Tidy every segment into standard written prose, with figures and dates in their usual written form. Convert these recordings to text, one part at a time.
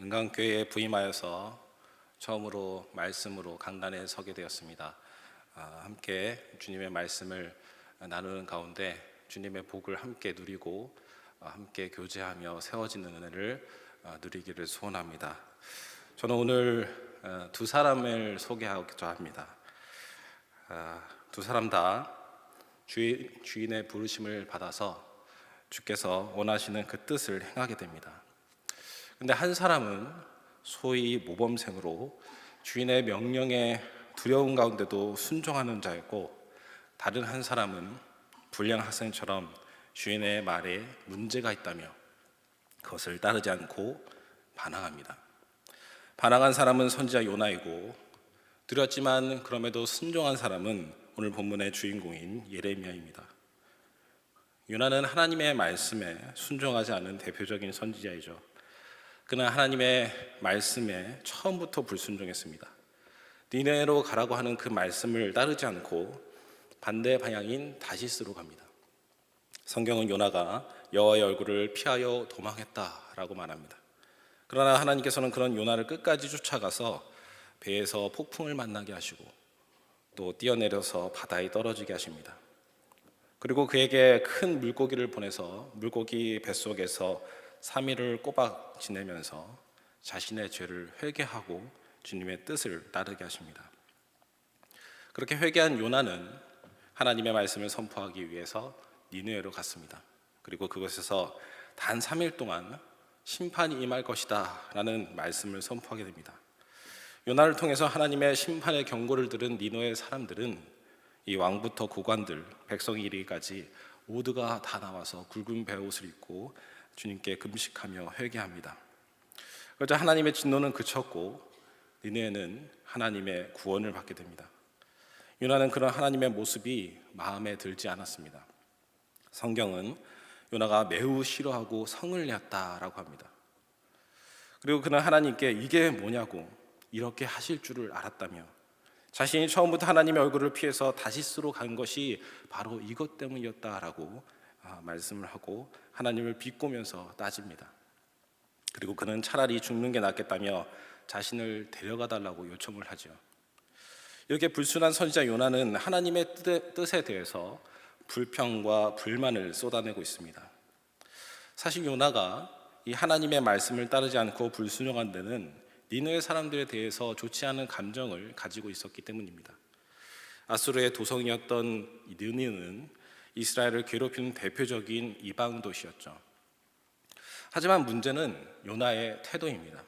은강교회에 부임하여서 처음으로 말씀으로 강단에 서게 되었습니다. 함께 주님의 말씀을 나누는 가운데 주님의 복을 함께 누리고 함께 교제하며 세워지는 은혜를 누리기를 소원합니다. 저는 오늘 두 사람을 소개하고자 합니다. 두 사람 다 주인의 부르심을 받아서 주께서 원하시는 그 뜻을 행하게 됩니다. 근데 한 사람은 소위 모범생으로 주인의 명령에 두려운 가운데도 순종하는 자였고, 다른 한 사람은 불량 학생처럼 주인의 말에 문제가 있다며 그것을 따르지 않고 반항합니다. 반항한 사람은 선지자 요나이고, 두렵지만 그럼에도 순종한 사람은 오늘 본문의 주인공인 예레미야입니다. 요나는 하나님의 말씀에 순종하지 않은 대표적인 선지자이죠. 그는 하나님의 말씀에 처음부터 불순종했습니다. 니네로 가라고 하는 그 말씀을 따르지 않고 반대 방향인 다시스로 갑니다. 성경은 요나가 여호와의 얼굴을 피하여 도망했다라고 말합니다. 그러나 하나님께서는 그런 요나를 끝까지 쫓아가서 배에서 폭풍을 만나게 하시고 또 뛰어내려서 바다에 떨어지게 하십니다. 그리고 그에게 큰 물고기를 보내서 물고기 뱃속에서 3일을 꼬박 지내면서 자신의 죄를 회개하고 주님의 뜻을 따르게 하십니다. 그렇게 회개한 요나는 하나님의 말씀을 선포하기 위해서 니느웨로 갔습니다. 그리고 그곳에서 단 3일 동안 심판이 임할 것이다 라는 말씀을 선포하게 됩니다. 요나를 통해서 하나님의 심판의 경고를 들은 니느웨 사람들은 이 왕부터 고관들, 백성이 이르기까지 모두가 다 나와서 굵은 베옷을 입고 주님께 금식하며 회개합니다. 그러자 하나님의 진노는 그쳤고 니느웨는 하나님의 구원을 받게 됩니다. 요나는 그런 하나님의 모습이 마음에 들지 않았습니다. 성경은 요나가 매우 싫어하고 성을 냈다라고 합니다. 그리고 그는 하나님께 이게 뭐냐고 이렇게 하실 줄을 알았다며 자신이 처음부터 하나님의 얼굴을 피해서 다시스로 간 것이 바로 이것 때문이었다라고 말씀을 하고 하나님을 비꼬면서 따집니다. 그리고 그는 차라리 죽는 게 낫겠다며 자신을 데려가 달라고 요청을 하죠. 이렇게 불순한 선지자 요나는 하나님의 뜻에 대해서 불평과 불만을 쏟아내고 있습니다. 사실 요나가 이 하나님의 말씀을 따르지 않고 불순종한 데는 니느웨 사람들에 대해서 좋지 않은 감정을 가지고 있었기 때문입니다. 아수르의 도성이었던 느니는 이스라엘을 괴롭히는 대표적인 이방 도시였죠. 하지만 문제는 요나의 태도입니다.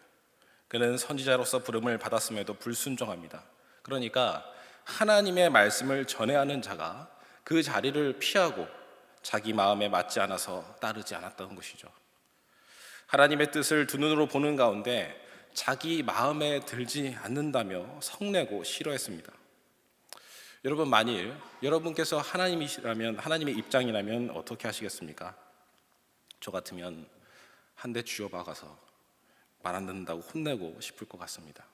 그는 선지자로서 부름을 받았음에도 불순종합니다. 그러니까 하나님의 말씀을 전해야 하는 자가 그 자리를 피하고 자기 마음에 맞지 않아서 따르지 않았다는 것이죠. 하나님의 뜻을 두 눈으로 보는 가운데 자기 마음에 들지 않는다며 성내고 싫어했습니다. 여러분, 만일 여러분께서 하나님이시라면, 하나님의 입장이라면 어떻게 하시겠습니까? 저 같으면 한 대 쥐어박아서 말 안 듣는다고 혼내고 싶을 것 같습니다.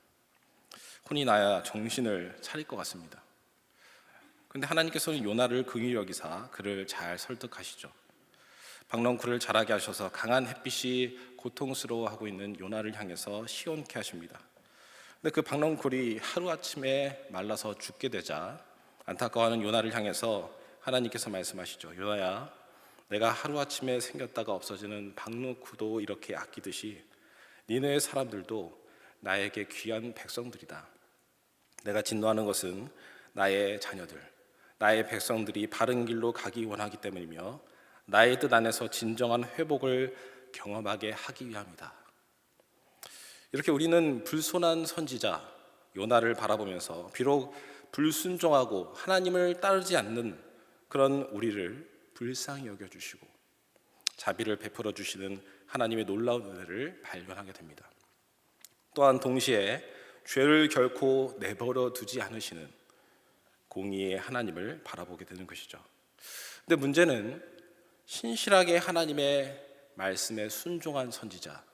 혼이 나야 정신을 차릴 것 같습니다. 그런데 하나님께서는 요나를 긍휼히 여기사 그를 잘 설득하시죠. 박넝쿨을 자라게 하셔서 강한 햇빛이 고통스러워하고 있는 요나를 향해서 시원케 하십니다. 근데 그 박넝쿨이 하루아침에 말라서 죽게 되자 안타까워하는 요나를 향해서 하나님께서 말씀하시죠. 요나야, 내가 하루아침에 생겼다가 없어지는 박넝쿨도 이렇게 아끼듯이 니느웨 사람들도 나에게 귀한 백성들이다. 내가 진노하는 것은 나의 자녀들, 나의 백성들이 바른 길로 가기 원하기 때문이며 나의 뜻 안에서 진정한 회복을 경험하게 하기 위함이다. 이렇게 우리는 불손한 선지자 요나를 바라보면서 비록 불순종하고 하나님을 따르지 않는 그런 우리를 불쌍히 여겨주시고 자비를 베풀어 주시는 하나님의 놀라운 은혜를 발견하게 됩니다. 또한 동시에 죄를 결코 내버려 두지 않으시는 공의의 하나님을 바라보게 되는 것이죠. 근데 문제는 신실하게 하나님의 말씀에 순종한 선지자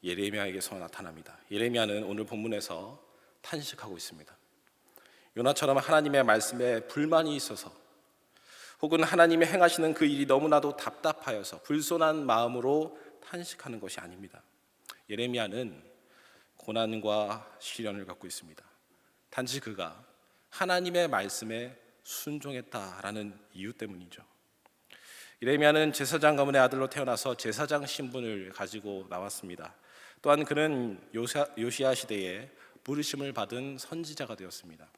예레미야에게서 나타납니다. 예레미야는 오늘 본문에서 탄식하고 있습니다. 요나처럼 하나님의 말씀에 불만이 있어서 혹은 하나님이 행하시는 그 일이 너무나도 답답하여서 불손한 마음으로 탄식하는 것이 아닙니다. 예레미야는 고난과 시련을 갖고 있습니다. 단지 그가 하나님의 말씀에 순종했다라는 이유 때문이죠. 예레미야는 제사장 가문의 아들로 태어나서 제사장 신분을 가지고 나왔습니다. 또한 그는 요시야 시대에 부르심을 받은 선지자가 되었습니다.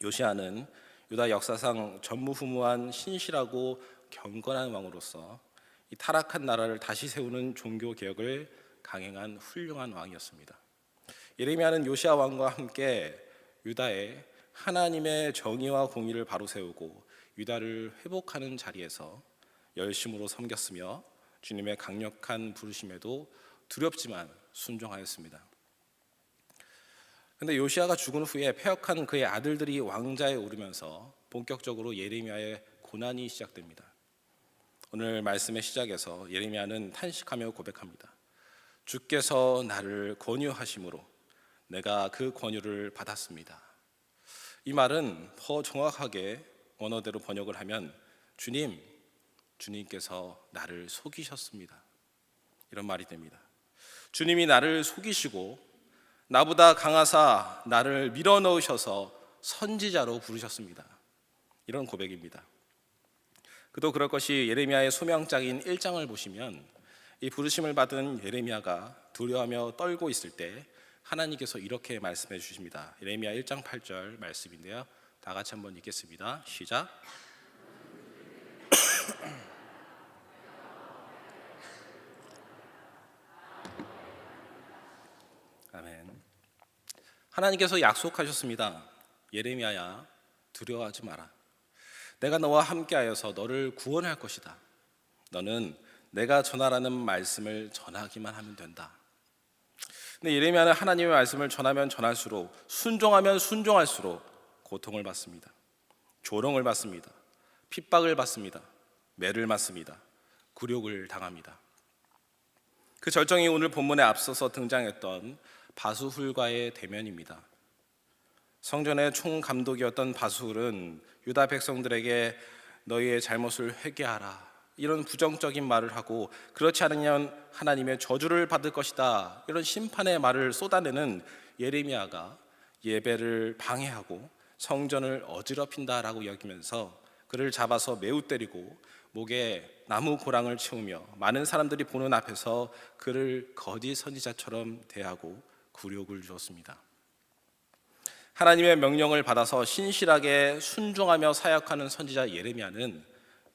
요시야는 유다 역사상 전무후무한 신실하고 경건한 왕으로서 이 타락한 나라를 다시 세우는 종교 개혁을 강행한 훌륭한 왕이었습니다. 예레미야는 요시야 왕과 함께 유다에 하나님의 정의와 공의를 바로 세우고 유다를 회복하는 자리에서 열심으로 섬겼으며 주님의 강력한 부르심에도 두렵지만 순종하였습니다. 그런데 요시야가 죽은 후에 패역한 그의 아들들이 왕좌에 오르면서 본격적으로 예레미야의 고난이 시작됩니다. 오늘 말씀의 시작에서 예레미야는 탄식하며 고백합니다. 주께서 나를 권유하심으로 내가 그 권유를 받았습니다. 이 말은 더 정확하게 원어대로 번역을 하면 주님께서 나를 속이셨습니다. 이런 말이 됩니다. 주님이 나를 속이시고 나보다 강하사 나를 밀어넣으셔서 선지자로 부르셨습니다. 이런 고백입니다. 그도 그럴 것이 예레미야의 소명장인 1장을 보시면 이 부르심을 받은 예레미야가 두려워하며 떨고 있을 때 하나님께서 이렇게 말씀해 주십니다. 예레미야 1장 8절 말씀인데요. 다 같이 한번 읽겠습니다. 시작. 아멘. 하나님께서 약속하셨습니다. 예레미야야, 두려워하지 마라. 내가 너와 함께하여서 너를 구원할 것이다. 너는 내가 전하라는 말씀을 전하기만 하면 된다. 근데 예레미야는 하나님의 말씀을 전하면 전할수록, 순종하면 순종할수록 고통을 받습니다. 조롱을 받습니다. 핍박을 받습니다. 매를 맞습니다. 굴욕을 당합니다. 그 절정이 오늘 본문에 앞서서 등장했던 바수훌과의 대면입니다. 성전의 총감독이었던 바수훌은 유다 백성들에게 너희의 잘못을 회개하라, 이런 부정적인 말을 하고 그렇지 않으면 하나님의 저주를 받을 것이다, 이런 심판의 말을 쏟아내는 예레미야가 예배를 방해하고 성전을 어지럽힌다라고 여기면서 그를 잡아서 매우 때리고 목에 나무 고랑을 채우며 많은 사람들이 보는 앞에서 그를 거짓 선지자처럼 대하고 굴욕을 주었습니다. 하나님의 명령을 받아서 신실하게 순종하며 사역하는 선지자 예레미야는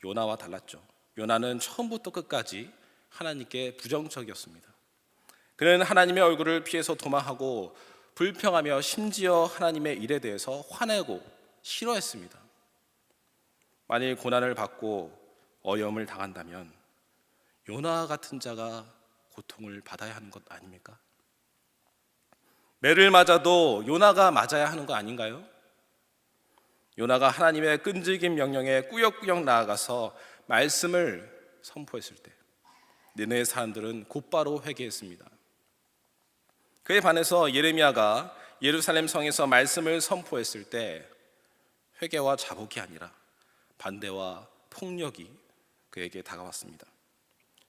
요나와 달랐죠. 요나는 처음부터 끝까지 하나님께 부정적이었습니다. 그는 하나님의 얼굴을 피해서 도망하고 불평하며 심지어 하나님의 일에 대해서 화내고 싫어했습니다. 만일 고난을 받고 어려움을 당한다면 요나 같은 자가 고통을 받아야 하는 것 아닙니까? 매를 맞아도 요나가 맞아야 하는 거 아닌가요? 요나가 하나님의 끈질긴 명령에 꾸역꾸역 나아가서 말씀을 선포했을 때 니느웨 사람들은 곧바로 회개했습니다. 그에 반해서 예레미야가 예루살렘 성에서 말씀을 선포했을 때 회개와 자복이 아니라 반대와 폭력이 그에게 다가왔습니다.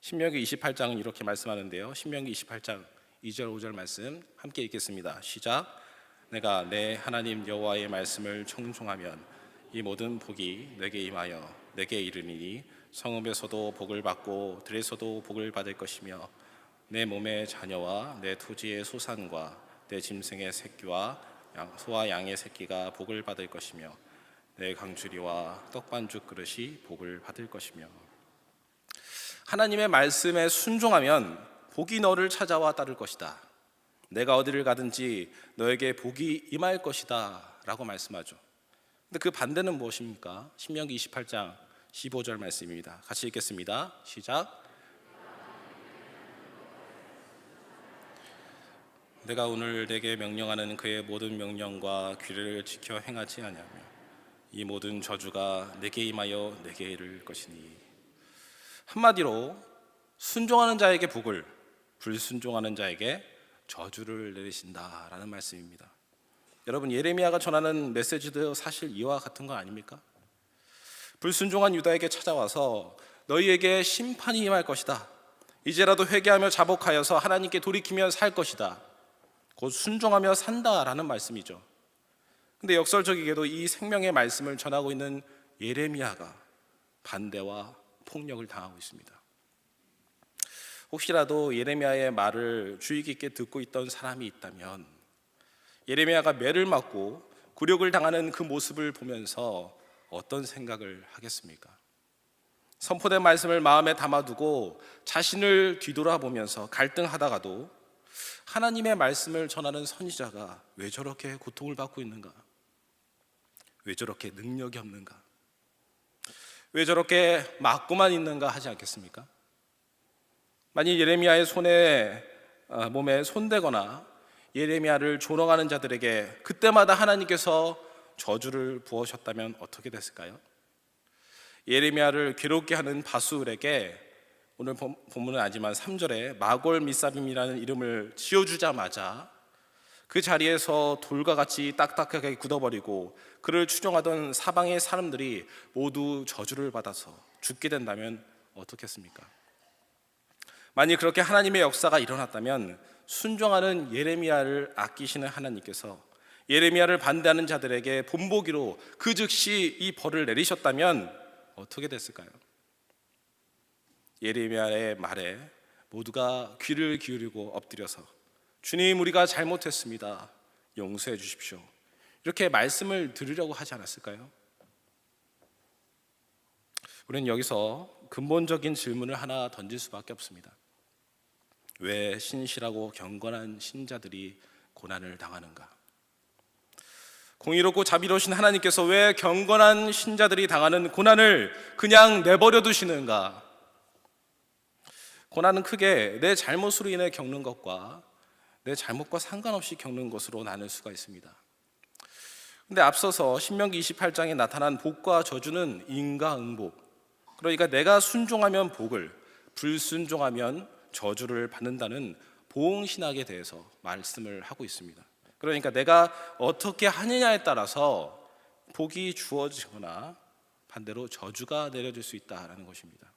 신명기 28장은 이렇게 말씀하는데요. 신명기 28장 2절 5절 말씀 함께 읽겠습니다. 시작. 내가 내 하나님 여호와의 말씀을 청종하면 이 모든 복이 내게 임하여 내게 이르니니 성읍에서도 복을 받고 들에서도 복을 받을 것이며 내 몸의 자녀와 내 토지의 소산과 내 짐승의 새끼와 소와 양의 새끼가 복을 받을 것이며 내 강주리와 떡반죽 그릇이 복을 받을 것이며. 하나님의 말씀에 순종하면 복이 너를 찾아와 따를 것이다. 내가 어디를 가든지 너에게 복이 임할 것이다 라고 말씀하죠. 근데 그 반대는 무엇입니까? 신명기 28장 15절 말씀입니다. 같이 읽겠습니다. 시작. 내가 오늘 내게 명령하는 그의 모든 명령과 규례를 지켜 행하지 아니하며 이 모든 저주가 내게 임하여 내게 이를 것이니. 한마디로 순종하는 자에게 복을, 불순종하는 자에게 저주를 내리신다라는 말씀입니다. 여러분, 예레미야가 전하는 메시지도 사실 이와 같은 거 아닙니까? 불순종한 유다에게 찾아와서 너희에게 심판이 임할 것이다, 이제라도 회개하며 자복하여서 하나님께 돌이키며 살 것이다. 곧 순종하며 산다라는 말씀이죠. 근데 역설적이게도 이 생명의 말씀을 전하고 있는 예레미야가 반대와 폭력을 당하고 있습니다. 혹시라도 예레미야의 말을 주의 깊게 듣고 있던 사람이 있다면 예레미야가 매를 맞고 굴욕을 당하는 그 모습을 보면서 어떤 생각을 하겠습니까? 선포된 말씀을 마음에 담아두고 자신을 뒤돌아보면서 갈등하다가도 하나님의 말씀을 전하는 선지자가 왜 저렇게 고통을 받고 있는가? 왜 저렇게 능력이 없는가? 왜 저렇게 맞고만 있는가 하지 않겠습니까? 만일 예레미야의 몸에 손대거나 예레미야를 조롱하는 자들에게 그때마다 하나님께서 저주를 부으셨다면 어떻게 됐을까요? 예레미야를 괴롭게 하는 바수울에게 오늘 본문은 아니지만 3절에 마골 미사빔이라는 이름을 지어주자마자 그 자리에서 돌과 같이 딱딱하게 굳어버리고 그를 추종하던 사방의 사람들이 모두 저주를 받아서 죽게 된다면 어떻겠습니까? 만일 그렇게 하나님의 역사가 일어났다면 순종하는 예레미야를 아끼시는 하나님께서 예레미야를 반대하는 자들에게 본보기로 그 즉시 이 벌을 내리셨다면 어떻게 됐을까요? 예레미야의 말에 모두가 귀를 기울이고 엎드려서 주님, 우리가 잘못했습니다. 용서해 주십시오. 이렇게 말씀을 들으려고 하지 않았을까요? 우리는 여기서 근본적인 질문을 하나 던질 수밖에 없습니다. 왜 신실하고 경건한 신자들이 고난을 당하는가? 공의롭고 자비로우신 하나님께서 왜 경건한 신자들이 당하는 고난을 그냥 내버려 두시는가? 고난은 크게 내 잘못으로 인해 겪는 것과 내 잘못과 상관없이 겪는 것으로 나눌 수가 있습니다. 근데 앞서서 신명기 28장에 나타난 복과 저주는 인과응보, 그러니까 내가 순종하면 복을, 불순종하면 저주를 받는다는 보응신학에 대해서 말씀을 하고 있습니다. 그러니까 내가 어떻게 하느냐에 따라서 복이 주어지거나 반대로 저주가 내려질 수 있다는 것입니다.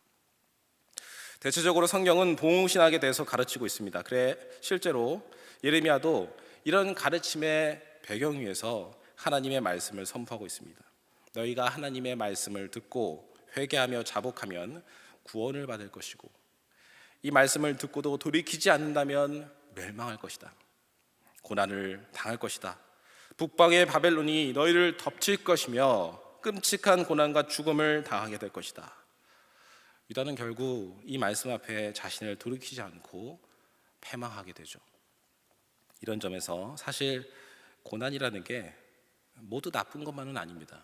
대체적으로 성경은 보응신학에 대해서 가르치고 있습니다. 그래 실제로 예레미야도 이런 가르침의 배경 위에서 하나님의 말씀을 선포하고 있습니다. 너희가 하나님의 말씀을 듣고 회개하며 자복하면 구원을 받을 것이고 이 말씀을 듣고도 돌이키지 않는다면 멸망할 것이다. 고난을 당할 것이다. 북방의 바벨론이 너희를 덮칠 것이며 끔찍한 고난과 죽음을 당하게 될 것이다. 유다는 결국 이 말씀 앞에 자신을 돌이키지 않고 패망하게 되죠. 이런 점에서 사실 고난이라는 게 모두 나쁜 것만은 아닙니다.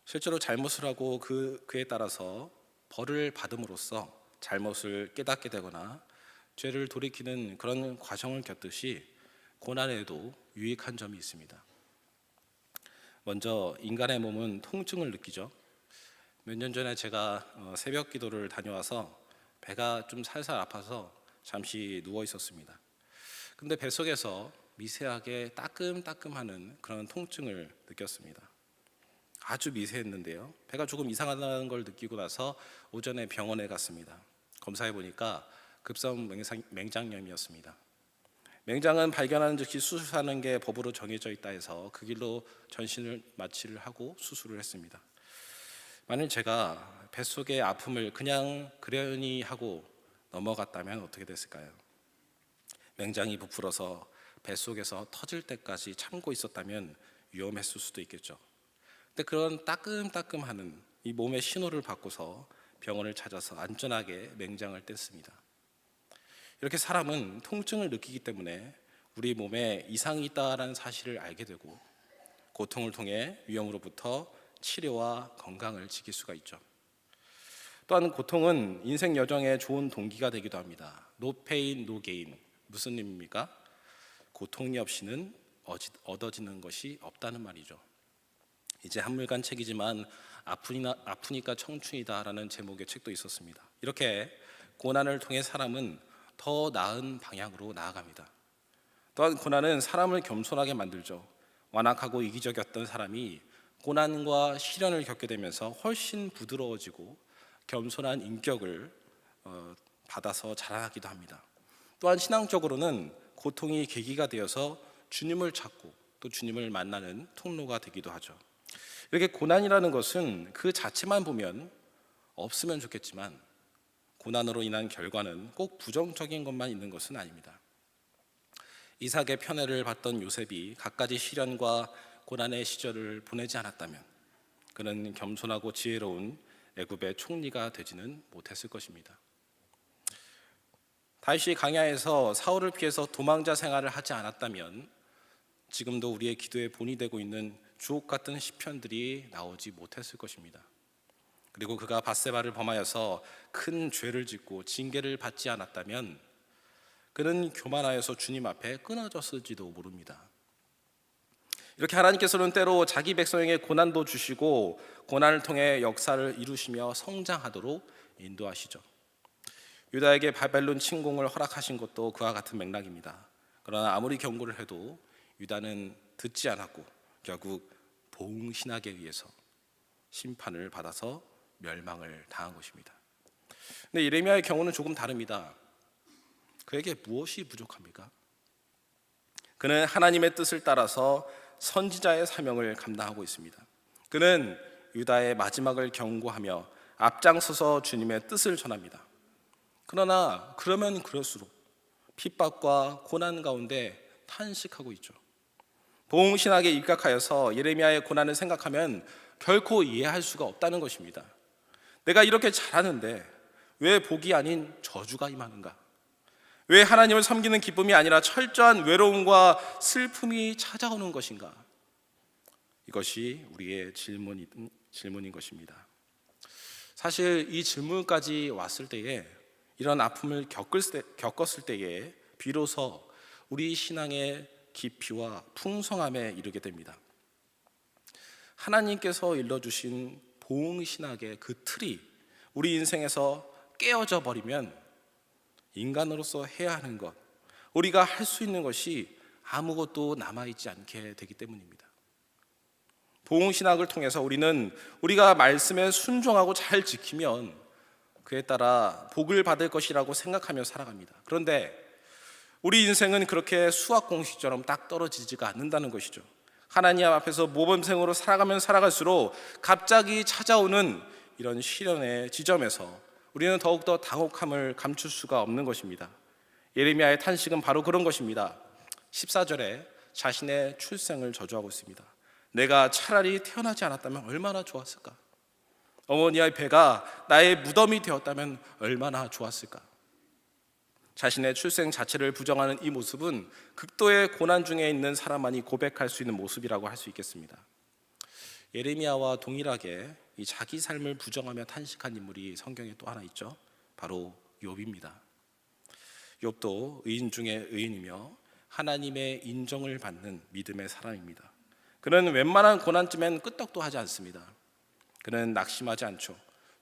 실제로 잘못을 하고 그에 따라서 벌을 받음으로써 잘못을 깨닫게 되거나 죄를 돌이키는 그런 과정을 겪듯이 고난에도 유익한 점이 있습니다. 먼저 인간의 몸은 통증을 느끼죠. 몇 년 전에 제가 새벽 기도를 다녀와서 배가 좀 살살 아파서 잠시 누워 있었습니다. 근데 뱃속에서 미세하게 따끔따끔하는 그런 통증을 느꼈습니다. 아주 미세했는데요. 배가 조금 이상하다는 걸 느끼고 나서 오전에 병원에 갔습니다. 검사해 보니까 급성 맹장염이었습니다. 맹장은 발견하는 즉시 수술하는 게 법으로 정해져 있다 해서 그 길로 전신을 마취를 하고 수술을 했습니다. 만일 제가 뱃속의 아픔을 그냥 그러니 하고 넘어갔다면 어떻게 됐을까요? 맹장이 부풀어서 뱃속에서 터질 때까지 참고 있었다면 위험했을 수도 있겠죠. 근데 그런 따끔따끔하는 이 몸의 신호를 받고서 병원을 찾아서 안전하게 맹장을 뗐습니다. 이렇게 사람은 통증을 느끼기 때문에 우리 몸에 이상이 있다라는 사실을 알게 되고 고통을 통해 위험으로부터 치료와 건강을 지킬 수가 있죠. 또한 고통은 인생 여정의 좋은 동기가 되기도 합니다. No pain, no gain. 무슨 의미입니까? 고통이 없이는 얻어지는 것이 없다는 말이죠. 이제 한물간 책이지만 아프니까 청춘이다라는 제목의 책도 있었습니다. 이렇게 고난을 통해 사람은 더 나은 방향으로 나아갑니다. 또한 고난은 사람을 겸손하게 만들죠. 완악하고 이기적이었던 사람이 고난과 시련을 겪게 되면서 훨씬 부드러워지고 겸손한 인격을 받아서 자라나기도 합니다. 또한 신앙적으로는 고통이 계기가 되어서 주님을 찾고 또 주님을 만나는 통로가 되기도 하죠. 이렇게 고난이라는 것은 그 자체만 보면 없으면 좋겠지만 고난으로 인한 결과는 꼭 부정적인 것만 있는 것은 아닙니다. 이삭의 편애를 받던 요셉이 갖가지 시련과 고난의 시절을 보내지 않았다면 그는 겸손하고 지혜로운 애굽의 총리가 되지는 못했을 것입니다. 다윗이 광야에서 사울을 피해서 도망자 생활을 하지 않았다면 지금도 우리의 기도의 본이 되고 있는 주옥 같은 시편들이 나오지 못했을 것입니다. 그리고 그가 밧세바를 범하여서 큰 죄를 짓고 징계를 받지 않았다면 그는 교만하여서 주님 앞에 끊어졌을지도 모릅니다. 이렇게 하나님께서는 때로 자기 백성에게 고난도 주시고 고난을 통해 역사를 이루시며 성장하도록 인도하시죠. 유다에게 바벨론 침공을 허락하신 것도 그와 같은 맥락입니다. 그러나 아무리 경고를 해도 유다는 듣지 않았고 결국 보응신학에 의해서 심판을 받아서 멸망을 당한 것입니다. 근데 예레미야의 경우는 조금 다릅니다. 그에게 무엇이 부족합니까? 그는 하나님의 뜻을 따라서 선지자의 사명을 감당하고 있습니다. 그는 유다의 마지막을 경고하며 앞장서서 주님의 뜻을 전합니다. 그러나 그러면 그럴수록 핍박과 고난 가운데 탄식하고 있죠. 보응신학에 입각하여서 예레미야의 고난을 생각하면 결코 이해할 수가 없다는 것입니다. 내가 이렇게 잘하는데 왜 복이 아닌 저주가 임하는가? 왜 하나님을 섬기는 기쁨이 아니라 철저한 외로움과 슬픔이 찾아오는 것인가? 이것이 우리의 질문인 것입니다. 사실 이 질문까지 왔을 때에 이런 아픔을 겪었을 때에 비로소 우리 신앙의 깊이와 풍성함에 이르게 됩니다. 하나님께서 일러주신 보응신학의 그 틀이 우리 인생에서 깨어져 버리면 인간으로서 해야 하는 것, 우리가 할 수 있는 것이 아무것도 남아있지 않게 되기 때문입니다. 보응신학을 통해서 우리는 우리가 말씀에 순종하고 잘 지키면 그에 따라 복을 받을 것이라고 생각하며 살아갑니다. 그런데 우리 인생은 그렇게 수학 공식처럼 딱 떨어지지가 않는다는 것이죠. 하나님 앞에서 모범생으로 살아가면 살아갈수록 갑자기 찾아오는 이런 시련의 지점에서 우리는 더욱더 당혹함을 감출 수가 없는 것입니다. 예레미야의 탄식은 바로 그런 것입니다. 14절에 자신의 출생을 저주하고 있습니다. 내가 차라리 태어나지 않았다면 얼마나 좋았을까? 어머니의 배가 나의 무덤이 되었다면 얼마나 좋았을까? 자신의 출생 자체를 부정하는 이 모습은 극도의 고난 중에 있는 사람만이 고백할 수 있는 모습이라고 할 수 있겠습니다. 예레미야와 동일하게 이 자기 삶을 부정하며 탄식한 인물이 성경에 또 하나 있죠. 바로 욥입니다. 욥도 의인 중에 의인이며 하나님의 인정을 받는 믿음의 사람입니다. 그는 웬만한 고난쯤엔 끄떡도 하지 않습니다. 그는 낙심하지 않죠.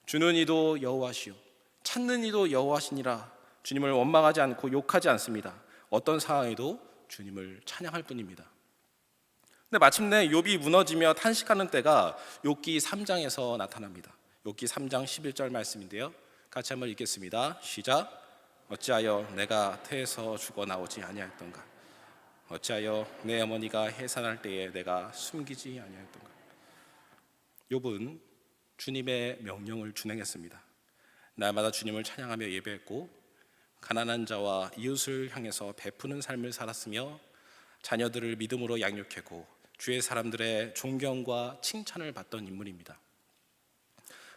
주는 이도 여호와시요 찾는 이도 여호와시니라. 주님을 원망하지 않고 욕하지 않습니다. 어떤 상황에도 주님을 찬양할 뿐입니다. 근데 마침내 욥이 무너지며 탄식하는 때가 욥기 3장에서 나타납니다. 욥기 3장 11절 말씀인데요. 같이 한번 읽겠습니다. 시작. 어찌하여 내가 태에서 죽어 나오지 아니하였던가? 어찌하여 내 어머니가 해산할 때에 내가 숨기지 아니하였던가? 욥은 주님의 명령을 준행했습니다. 날마다 주님을 찬양하며 예배했고 가난한 자와 이웃을 향해서 베푸는 삶을 살았으며 자녀들을 믿음으로 양육했고 주의 사람들의 존경과 칭찬을 받던 인물입니다.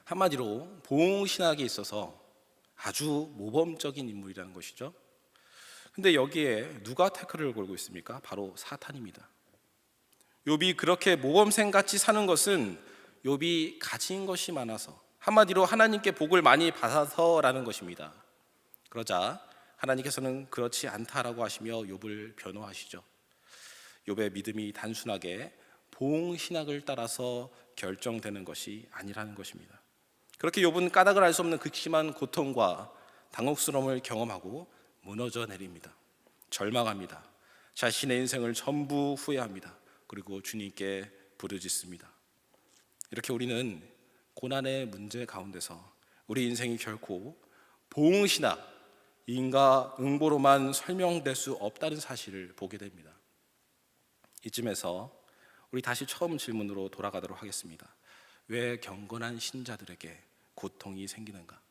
한마디로 보응신학에 있어서 아주 모범적인 인물이라는 것이죠. 근데 여기에 누가 태클을 걸고 있습니까? 바로 사탄입니다. 욥이 그렇게 모범생같이 사는 것은 욥이 가진 것이 많아서, 한마디로 하나님께 복을 많이 받아서라는 것입니다. 그러자 하나님께서는 그렇지 않다라고 하시며 욥을 변호하시죠. 욥의 믿음이 단순하게 보응신학을 따라서 결정되는 것이 아니라는 것입니다. 그렇게 욥은 까닭을 알 수 없는 극심한 고통과 당혹스러움을 경험하고 무너져 내립니다. 절망합니다. 자신의 인생을 전부 후회합니다. 그리고 주님께 부르짖습니다. 이렇게 우리는 고난의 문제 가운데서 우리 인생이 결코 보응신학, 인과 응보로만 설명될 수 없다는 사실을 보게 됩니다. 이쯤에서 우리 다시 처음 질문으로 돌아가도록 하겠습니다. 왜 경건한 신자들에게 고통이 생기는가?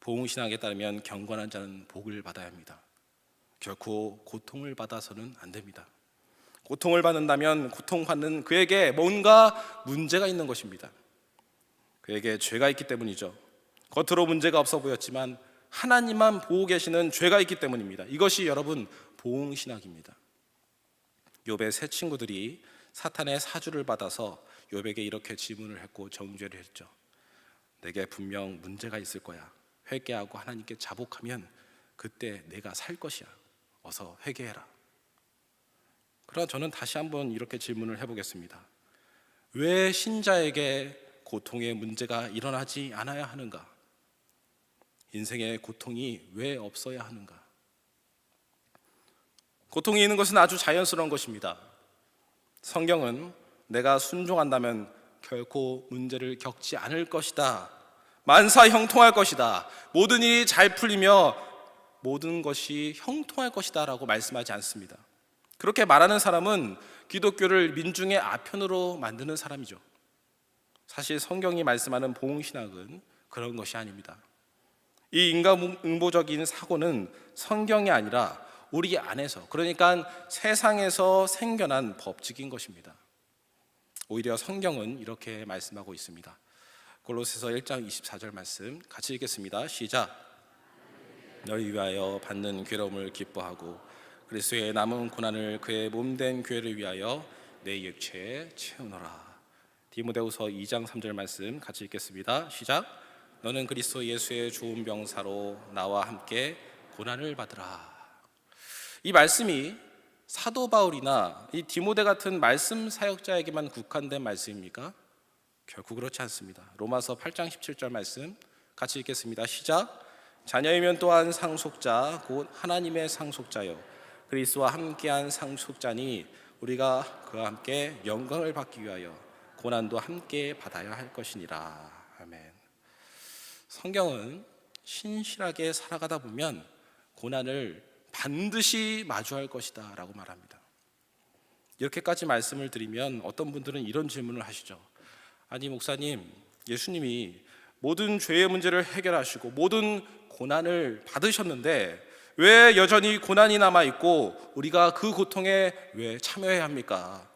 보응신학에 따르면 경건한 자는 복을 받아야 합니다. 결코 고통을 받아서는 안 됩니다. 고통을 받는다면 고통받는 그에게 뭔가 문제가 있는 것입니다. 그에게 죄가 있기 때문이죠. 겉으로 문제가 없어 보였지만 하나님만 보고 계시는 죄가 있기 때문입니다. 이것이 여러분 보응신학입니다. 욥의 세 친구들이 사탄의 사주를 받아서 욥에게 이렇게 질문을 했고 정죄를 했죠. 내게 분명 문제가 있을 거야. 회개하고 하나님께 자복하면 그때 내가 살 것이야. 어서 회개해라. 그러나 저는 다시 한번 이렇게 질문을 해보겠습니다. 왜 신자에게 고통의 문제가 일어나지 않아야 하는가? 인생의 고통이 왜 없어야 하는가? 고통이 있는 것은 아주 자연스러운 것입니다. 성경은 내가 순종한다면 결코 문제를 겪지 않을 것이다. 만사 형통할 것이다. 모든 일이 잘 풀리며 모든 것이 형통할 것이다 라고 말씀하지 않습니다. 그렇게 말하는 사람은 기독교를 민중의 아편으로 만드는 사람이죠. 사실 성경이 말씀하는 보응신학은 그런 것이 아닙니다. 이 인과응보적인 사고는 성경이 아니라 우리 안에서, 그러니까 세상에서 생겨난 법칙인 것입니다. 오히려 성경은 이렇게 말씀하고 있습니다. 골로새서 1장 24절 말씀 같이 읽겠습니다. 시작. 너를 위하여 받는 괴로움을 기뻐하고 그리스도의 남은 고난을 그의 몸된 교회를 위하여 내 육체에 채우노라. 디모데후서 2장 3절 말씀 같이 읽겠습니다. 시작. 너는 그리스도 예수의 좋은 병사로 나와 함께 고난을 받으라. 이 말씀이 사도 바울이나 이 디모데 같은 말씀 사역자에게만 국한된 말씀입니까? 결코 그렇지 않습니다. 로마서 8장 17절 말씀 같이 읽겠습니다. 시작. 자녀이면 또한 상속자 곧 하나님의 상속자요 그리스도와 함께한 상속자니 우리가 그와 함께 영광을 받기 위하여 고난도 함께 받아야 할 것이니라. 아멘. 성경은 신실하게 살아가다 보면 고난을 반드시 마주할 것이다 라고 말합니다. 이렇게까지 말씀을 드리면 어떤 분들은 이런 질문을 하시죠. 아니 목사님, 예수님이 모든 죄의 문제를 해결하시고 모든 고난을 받으셨는데 왜 여전히 고난이 남아있고 우리가 그 고통에 왜 참여해야 합니까?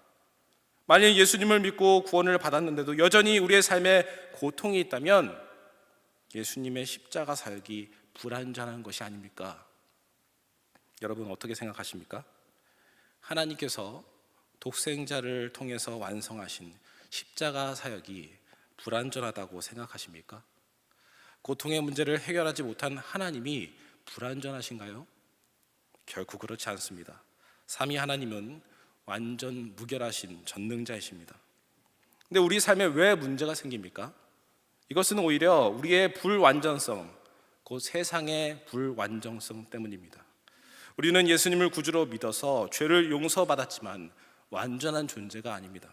만약 예수님을 믿고 구원을 받았는데도 여전히 우리의 삶에 고통이 있다면 예수님의 십자가 사역이 불완전한 것이 아닙니까? 여러분 어떻게 생각하십니까? 하나님께서 독생자를 통해서 완성하신 십자가 사역이 불완전하다고 생각하십니까? 고통의 문제를 해결하지 못한 하나님이 불완전하신가요? 결코 그렇지 않습니다. 삼위 하나님은 완전 무결하신 전능자이십니다. 근데 우리 삶에 왜 문제가 생깁니까? 이것은 오히려 우리의 불완전성, 곧 세상의 불완전성 때문입니다. 우리는 예수님을 구주로 믿어서 죄를 용서받았지만 완전한 존재가 아닙니다.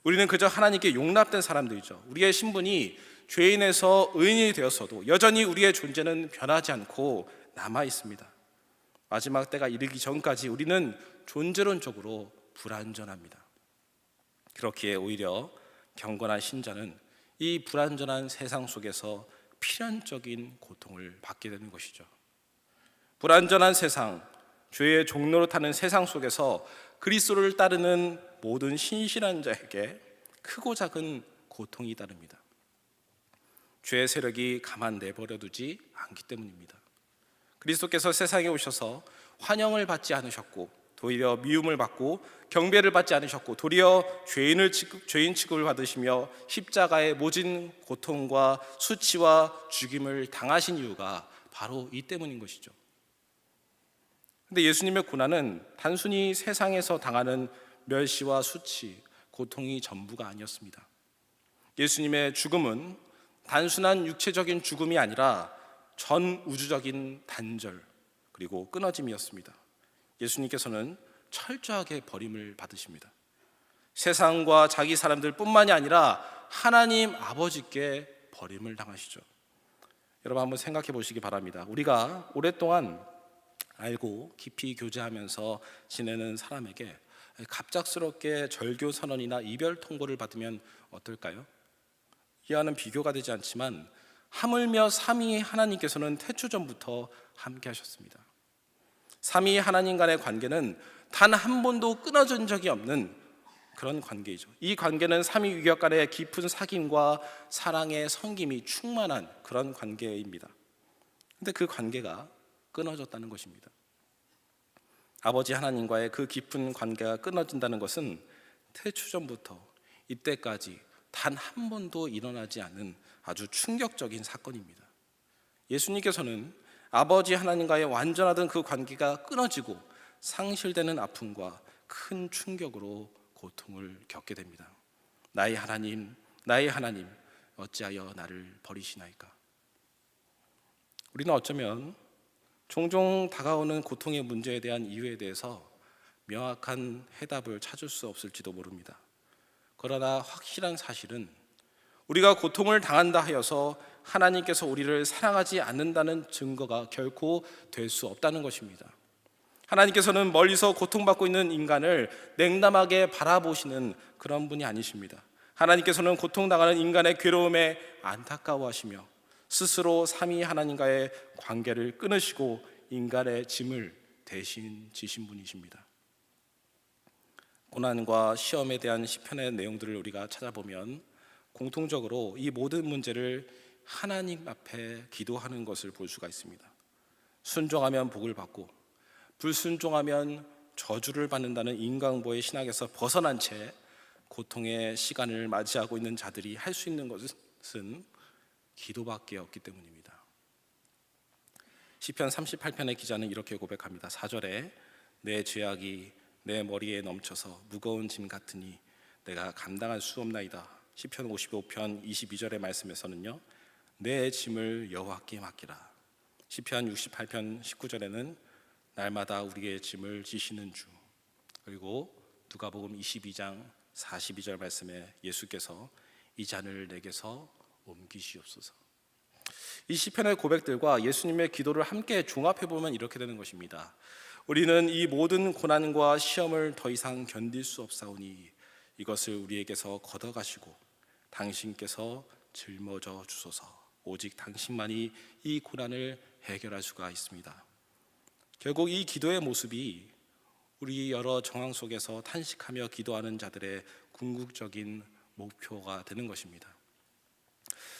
우리는 그저 하나님께 용납된 사람들이죠. 우리의 신분이 죄인에서 의인이 되었어도 여전히 우리의 존재는 변하지 않고 남아 있습니다. 마지막 때가 이르기 전까지 우리는 존재론적으로 불완전합니다. 그렇기에 오히려 경건한 신자는 이 불완전한 세상 속에서 필연적인 고통을 받게 되는 것이죠. 불완전한 세상, 죄의 종로로 타는 세상 속에서 그리스도를 따르는 모든 신실한 자에게 크고 작은 고통이 따릅니다. 죄의 세력이 가만 내버려 두지 않기 때문입니다. 그리스도께서 세상에 오셔서 환영을 받지 않으셨고 도리어 미움을 받고 경배를 받지 않으셨고 도리어 죄인 취급을 받으시며 십자가의 모진 고통과 수치와 죽임을 당하신 이유가 바로 이 때문인 것이죠. 그런데 예수님의 고난은 단순히 세상에서 당하는 멸시와 수치, 고통이 전부가 아니었습니다. 예수님의 죽음은 단순한 육체적인 죽음이 아니라 전 우주적인 단절 그리고 끊어짐이었습니다. 예수님께서는 철저하게 버림을 받으십니다. 세상과 자기 사람들 뿐만이 아니라 하나님 아버지께 버림을 당하시죠. 여러분 한번 생각해 보시기 바랍니다. 우리가 오랫동안 알고 깊이 교제하면서 지내는 사람에게 갑작스럽게 절교 선언이나 이별 통보를 받으면 어떨까요? 이와는 비교가 되지 않지만 하물며 삼위 하나님께서는 태초전부터 함께 하셨습니다. 삼위 하나님 간의 관계는 단 한 번도 끊어진 적이 없는 그런 관계이죠. 이 관계는 삼위 유격 간의 깊은 사귐과 사랑의 섬김이 충만한 그런 관계입니다. 근데 그 관계가 끊어졌다는 것입니다. 아버지 하나님과의 그 깊은 관계가 끊어진다는 것은 태초전부터 이때까지 단 한 번도 일어나지 않은 아주 충격적인 사건입니다. 예수님께서는 아버지 하나님과의 완전하던 그 관계가 끊어지고 상실되는 아픔과 큰 충격으로 고통을 겪게 됩니다. 나의 하나님, 나의 하나님, 어찌하여 나를 버리시나이까? 우리는 어쩌면 종종 다가오는 고통의 문제에 대한 이유에 대해서 명확한 해답을 찾을 수 없을지도 모릅니다. 그러나 확실한 사실은 우리가 고통을 당한다 하여서 하나님께서 우리를 사랑하지 않는다는 증거가 결코 될 수 없다는 것입니다. 하나님께서는 멀리서 고통받고 있는 인간을 냉담하게 바라보시는 그런 분이 아니십니다. 하나님께서는 고통당하는 인간의 괴로움에 안타까워하시며 스스로 삼위 하나님과의 관계를 끊으시고 인간의 짐을 대신 지신 분이십니다. 고난과 시험에 대한 시편의 내용들을 우리가 찾아보면 공통적으로 이 모든 문제를 하나님 앞에 기도하는 것을 볼 수가 있습니다. 순종하면 복을 받고 불순종하면 저주를 받는다는 인간보의 신학에서 벗어난 채 고통의 시간을 맞이하고 있는 자들이 할 수 있는 것은 기도밖에 없기 때문입니다. 시편 38편의 기자는 이렇게 고백합니다. 4절에 내 죄악이 내 머리에 넘쳐서 무거운 짐 같으니 내가 감당할 수 없나이다. 시편 55편 22절의 말씀에서는요, 내 짐을 여호와께 맡기라. 시편 68편 19절에는 날마다 우리의 짐을 지시는 주. 그리고 누가복음 22장 42절 말씀에 예수께서 이 잔을 내게서 옮기시옵소서. 이 시편의 고백들과 예수님의 기도를 함께 종합해 보면 이렇게 되는 것입니다. 우리는 이 모든 고난과 시험을 더 이상 견딜 수 없사오니 이것을 우리에게서 걷어가시고 당신께서 짊어져 주소서. 오직 당신만이 이 고난을 해결할 수가 있습니다. 결국 이 기도의 모습이 우리 여러 정황 속에서 탄식하며 기도하는 자들의 궁극적인 목표가 되는 것입니다.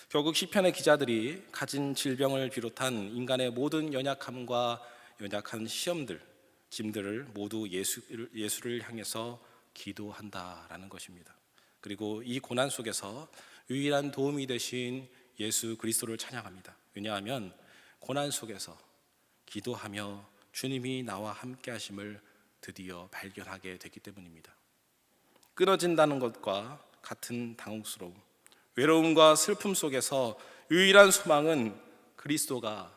결국 시편의 기자들이 가진 질병을 비롯한 인간의 모든 연약함과 연약한 시험들, 짐들을 모두 예수를 향해서 기도한다라는 것입니다. 그리고 이 고난 속에서 유일한 도움이 되신 예수 그리스도를 찬양합니다. 왜냐하면 고난 속에서 기도하며 주님이 나와 함께 하심을 드디어 발견하게 되기 때문입니다. 끊어진다는 것과 같은 당혹스러움, 외로움과 슬픔 속에서 유일한 소망은 그리스도가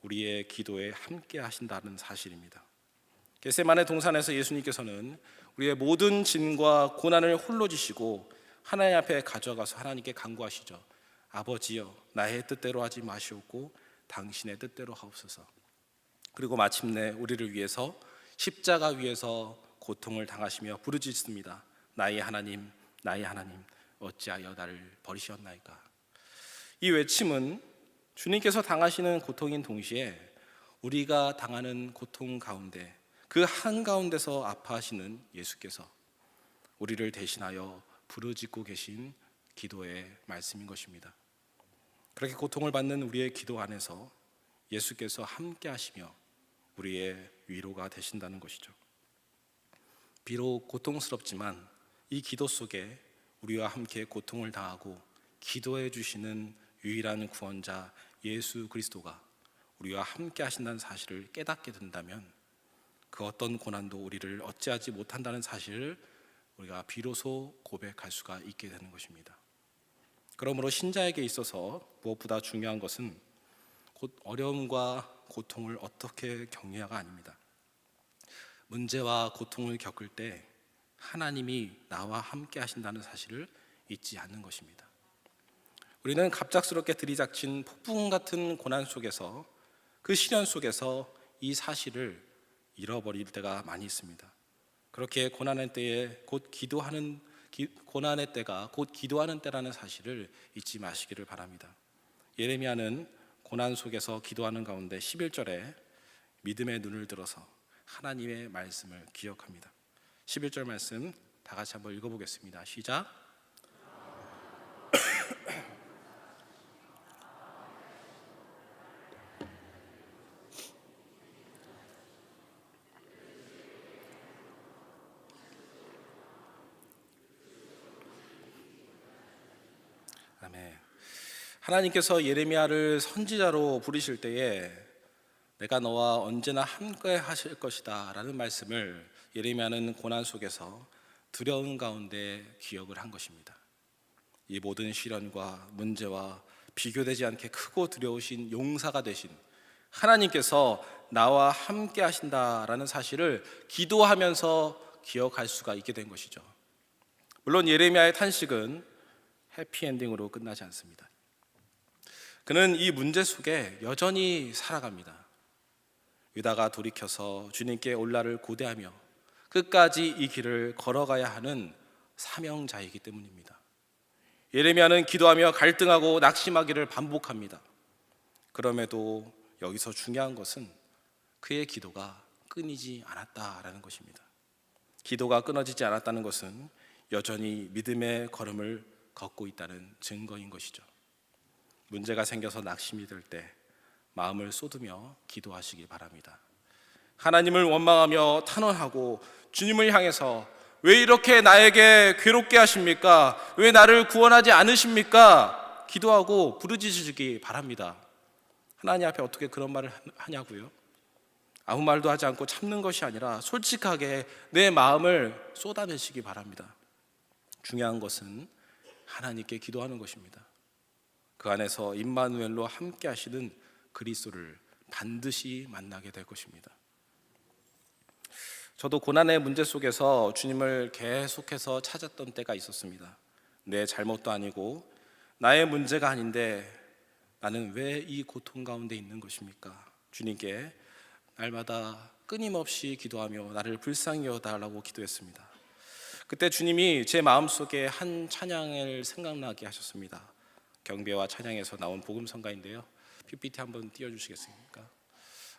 우리의 기도에 함께 하신다는 사실입니다. 겟세마네 동산에서 예수님께서는 우리의 모든 짐과 고난을 홀로 지시고 하나님 앞에 가져가서 하나님께 간구하시죠. 아버지여, 나의 뜻대로 하지 마시옵고 당신의 뜻대로 하옵소서. 그리고 마침내 우리를 위해서 십자가 위에서 고통을 당하시며 부르짖습니다. 나의 하나님, 나의 하나님, 어찌하여 나를 버리셨나이까. 이 외침은 주님께서 당하시는 고통인 동시에 우리가 당하는 고통 가운데 그 한가운데서 아파하시는 예수께서 우리를 대신하여 부르짖고 계신 기도의 말씀인 것입니다. 그렇게 고통을 받는 우리의 기도 안에서 예수께서 함께 하시며 우리의 위로가 되신다는 것이죠. 비록 고통스럽지만 이 기도 속에 우리와 함께 고통을 당하고 기도해 주시는 유일한 구원자 예수 그리스도가 우리와 함께 하신다는 사실을 깨닫게 된다면 그 어떤 고난도 우리를 어찌하지 못한다는 사실을 우리가 비로소 고백할 수가 있게 되는 것입니다. 그러므로 신자에게 있어서 무엇보다 중요한 것은 어려움과 고통을 어떻게 격려가 아닙니다. 문제와 고통을 겪을 때 하나님이 나와 함께 하신다는 사실을 잊지 않는 것입니다. 우리는 갑작스럽게 들이닥친 폭풍 같은 고난 속에서, 그 시련 속에서 이 사실을 잃어버릴 때가 많이 있습니다. 그렇게 고난의 때에 고난의 때가 곧 기도하는 때라는 사실을 잊지 마시기를 바랍니다. 예레미야는 고난 속에서 기도하는 가운데 11절에 믿음의 눈을 들어서 하나님의 말씀을 기억합니다. 11절 말씀 다 같이 한번 읽어보겠습니다. 시작. 아멘. 하나님께서 예레미야를 선지자로 부르실 때에 내가 너와 언제나 함께 하실 것이다 라는 말씀을 예레미야는 고난 속에서 두려움 가운데 기억을 한 것입니다. 이 모든 시련과 문제와 비교되지 않게 크고 두려우신 용사가 되신 하나님께서 나와 함께 하신다라는 사실을 기도하면서 기억할 수가 있게 된 것이죠. 물론 예레미야의 탄식은 해피엔딩으로 끝나지 않습니다. 그는 이 문제 속에 여전히 살아갑니다. 유다가 돌이켜서 주님께 올라를 고대하며 끝까지 이 길을 걸어가야 하는 사명자이기 때문입니다. 예레미야는 기도하며 갈등하고 낙심하기를 반복합니다. 그럼에도 여기서 중요한 것은 그의 기도가 끊이지 않았다라는 것입니다. 기도가 끊어지지 않았다는 것은 여전히 믿음의 걸음을 걷고 있다는 증거인 것이죠. 문제가 생겨서 낙심이 들 때 마음을 쏟으며 기도하시기 바랍니다. 하나님을 원망하며 탄원하고 주님을 향해서 왜 이렇게 나에게 괴롭게 하십니까? 왜 나를 구원하지 않으십니까? 기도하고 부르짖으시기 바랍니다. 하나님 앞에 어떻게 그런 말을 하냐고요? 아무 말도 하지 않고 참는 것이 아니라 솔직하게 내 마음을 쏟아내시기 바랍니다. 중요한 것은 하나님께 기도하는 것입니다. 그 안에서 임마누엘로 함께 하시는 그리스도를 반드시 만나게 될 것입니다. 저도 고난의 문제 속에서 주님을 계속해서 찾았던 때가 있었습니다. 내 잘못도 아니고 나의 문제가 아닌데 나는 왜 이 고통 가운데 있는 것입니까? 주님께 날마다 끊임없이 기도하며 나를 불쌍히 여겨달라고 기도했습니다. 그때 주님이 제 마음속에 한 찬양을 생각나게 하셨습니다. 경배와 찬양에서 나온 복음성가인데요. PPT 한번 띄워주시겠습니까?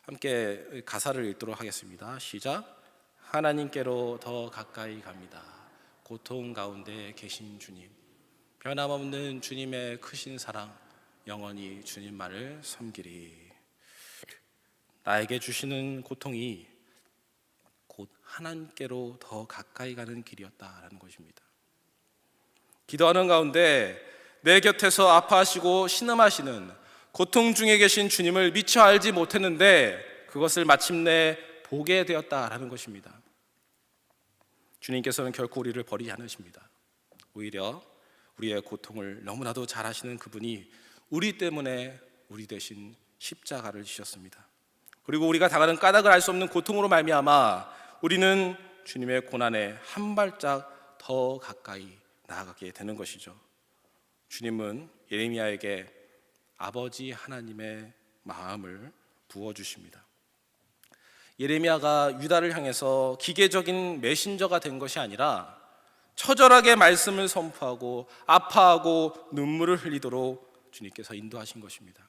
함께 가사를 읽도록 하겠습니다. 시작. 하나님께로 더 가까이 갑니다. 고통 가운데 계신 주님, 변함없는 주님의 크신 사랑, 영원히 주님만을 섬기리. 나에게 주시는 고통이 곧 하나님께로 더 가까이 가는 길이었다라는 것입니다. 기도하는 가운데 내 곁에서 아파하시고 신음하시는 고통 중에 계신 주님을 미처 알지 못했는데 그것을 마침내 보게 되었다라는 것입니다. 주님께서는 결코 우리를 버리지 않으십니다. 오히려 우리의 고통을 너무나도 잘 아시는 그분이 우리 때문에 우리 대신 십자가를 지셨습니다. 그리고 우리가 당하는 까닭을 알 수 없는 고통으로 말미암아 우리는 주님의 고난에 한 발짝 더 가까이 나아가게 되는 것이죠. 주님은 예레미야에게 아버지 하나님의 마음을 부어주십니다. 예레미야가 유다를 향해서 기계적인 메신저가 된 것이 아니라 처절하게 말씀을 선포하고 아파하고 눈물을 흘리도록 주님께서 인도하신 것입니다.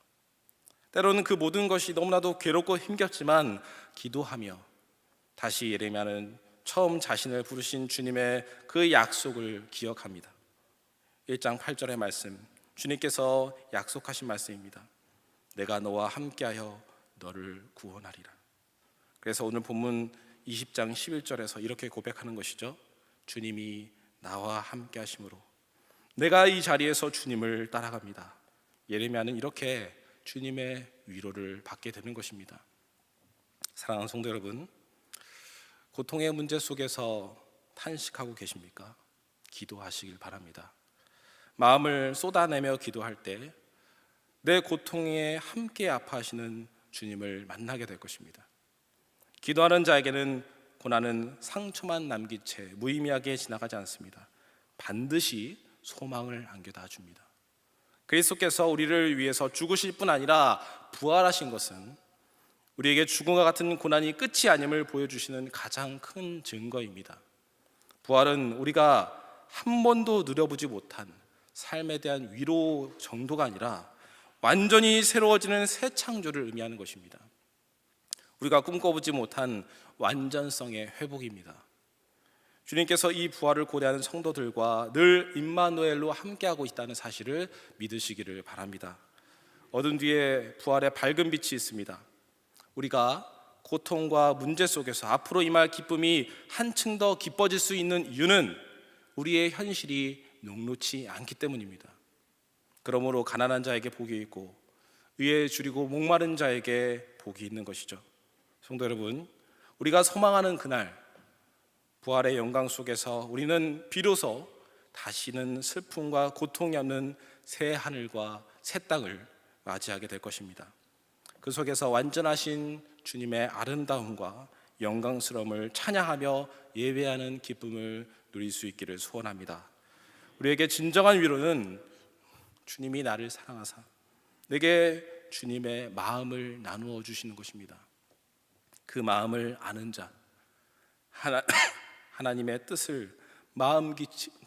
때로는 그 모든 것이 너무나도 괴롭고 힘겹지만 기도하며 다시 예레미야는 처음 자신을 부르신 주님의 그 약속을 기억합니다. 1장 8절의 말씀, 주님께서 약속하신 말씀입니다. 내가 너와 함께하여 너를 구원하리라. 그래서 오늘 본문 20장 11절에서 이렇게 고백하는 것이죠. 주님이 나와 함께 하심으로 내가 이 자리에서 주님을 따라갑니다. 예레미야는 이렇게 주님의 위로를 받게 되는 것입니다. 사랑하는 성도 여러분, 고통의 문제 속에서 탄식하고 계십니까? 기도하시길 바랍니다. 마음을 쏟아내며 기도할 때 내 고통에 함께 아파하시는 주님을 만나게 될 것입니다. 기도하는 자에게는 고난은 상처만 남긴 채 무의미하게 지나가지 않습니다. 반드시 소망을 안겨다 줍니다. 그리스도께서 우리를 위해서 죽으실 뿐 아니라 부활하신 것은 우리에게 죽음과 같은 고난이 끝이 아님을 보여주시는 가장 큰 증거입니다. 부활은 우리가 한 번도 누려보지 못한 삶에 대한 위로 정도가 아니라 완전히 새로워지는 새 창조를 의미하는 것입니다. 우리가 꿈꿔보지 못한 완전성의 회복입니다. 주님께서 이 부활을 고대하는 성도들과 늘 임마누엘로 함께하고 있다는 사실을 믿으시기를 바랍니다. 어둠 뒤에 부활의 밝은 빛이 있습니다. 우리가 고통과 문제 속에서 앞으로 임할 기쁨이 한층 더 깊어질 수 있는 이유는 우리의 현실이 녹록치 않기 때문입니다. 그러므로 가난한 자에게 복이 있고 의에 줄이고 목마른 자에게 복이 있는 것이죠. 성도 여러분, 우리가 소망하는 그날 부활의 영광 속에서 우리는 비로소 다시는 슬픔과 고통이 없는 새 하늘과 새 땅을 맞이하게 될 것입니다. 그 속에서 완전하신 주님의 아름다움과 영광스러움을 찬양하며 예배하는 기쁨을 누릴 수 있기를 소원합니다. 우리에게 진정한 위로는 주님이 나를 사랑하사 내게 주님의 마음을 나누어 주시는 것입니다. 그 마음을 아는 자, 하나님의 뜻을 마음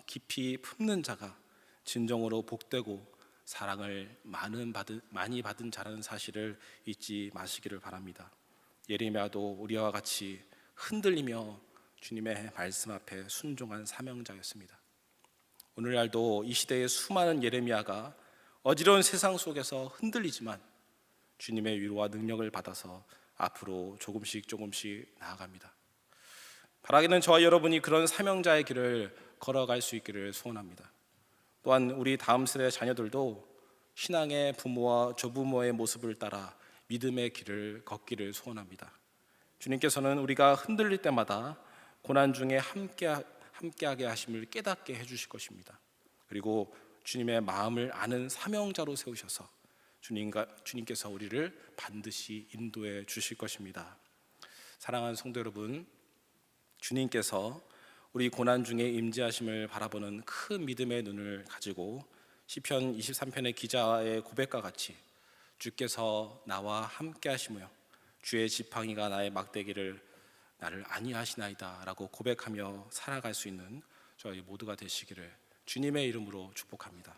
깊이 품는 자가 진정으로 복되고 사랑을 많이 받은 자라는 사실을 잊지 마시기를 바랍니다. 예레미야도 우리와 같이 흔들리며 주님의 말씀 앞에 순종한 사명자였습니다. 오늘날도 이 시대의 수많은 예레미야가 어지러운 세상 속에서 흔들리지만 주님의 위로와 능력을 받아서 앞으로 조금씩 나아갑니다. 바라기는 저와 여러분이 그런 사명자의 길을 걸어갈 수 있기를 소원합니다. 또한 우리 다음 세대 자녀들도 신앙의 부모와 조부모의 모습을 따라 믿음의 길을 걷기를 소원합니다. 주님께서는 우리가 흔들릴 때마다 고난 중에 함께하게 하심을 깨닫게 해주실 것입니다. 그리고 주님의 마음을 아는 사명자로 세우셔서 주님께서 우리를 반드시 인도해 주실 것입니다. 사랑하는 성도 여러분, 주님께서 우리 고난 중에 임재하심을 바라보는 큰 믿음의 눈을 가지고 시편 23편의 기자의 고백과 같이 주께서 나와 함께 하시며 주의 지팡이가 나의 막대기를 나를 안위하시나이다 라고 고백하며 살아갈 수 있는 저희 모두가 되시기를 주님의 이름으로 축복합니다.